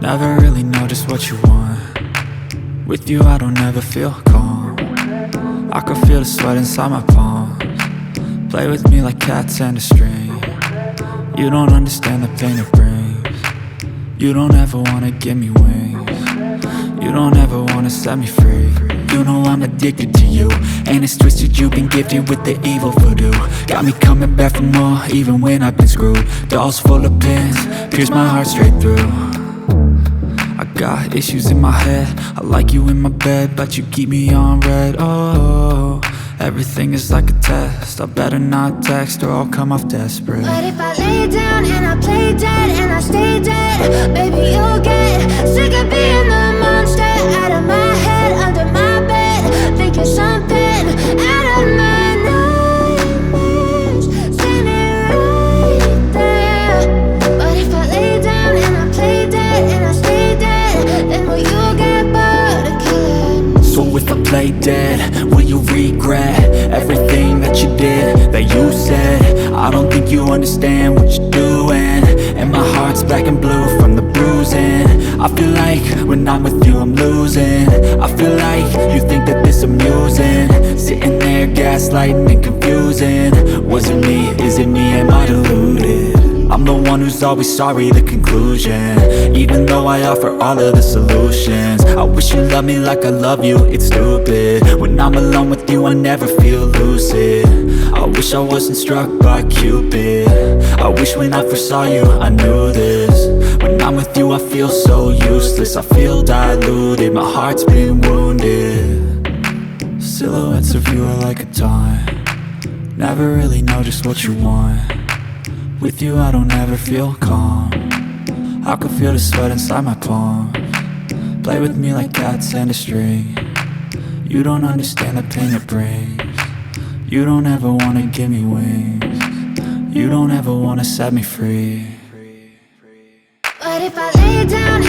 Never really know just what you want. With you I don't ever feel calm. I can feel the sweat inside my palms. Play with me like cats and a string. You don't understand the pain it brings. You don't ever wanna give me wings. You don't ever wanna set me free. You know I'm addicted to you, and it's twisted, you've been gifted with the evil voodoo. Got me coming back for more, even when I've been screwed. Dolls full of pins, pierce my heart straight through. I got issues in my head, I like you in my bed, but you keep me on red. Oh, everything is like a test, I better not text or I'll come off desperate. But if I lay down and I play dead and I stay dead, baby you'll get sick of being the monster out of my head, under my bed, thinking something out of my nightmares, standing right there. But if I lay down and I play dead and I stay dead, then will you get bored of killing? So if I play dead, will you regret everything that you did, that you said? I don't think you understand what you're doing, and my heart's black and blue from the bruising. I feel like when I'm with you I'm losing. I feel like you think that this amusing, sitting there gaslighting and confusing. Was it me? Is it me? Am I deluded? I'm the one who's always sorry, the conclusion, even though I offer all of the solutions. I wish you loved me like I love you, it's stupid. When I'm alone with you I never feel lucid. I wish I wasn't struck by Cupid. I wish when I first saw you I knew this. When I'm with you I feel so useless, I feel diluted, my heart's been wounded. Silhouettes of you are like a taunt. Never really know just what you want. With you I don't ever feel calm. I can feel the sweat inside my palms. Play with me like cats and a string. You don't understand the pain it brings. You don't ever wanna give me wings. You don't ever wanna set me free. But if I lay down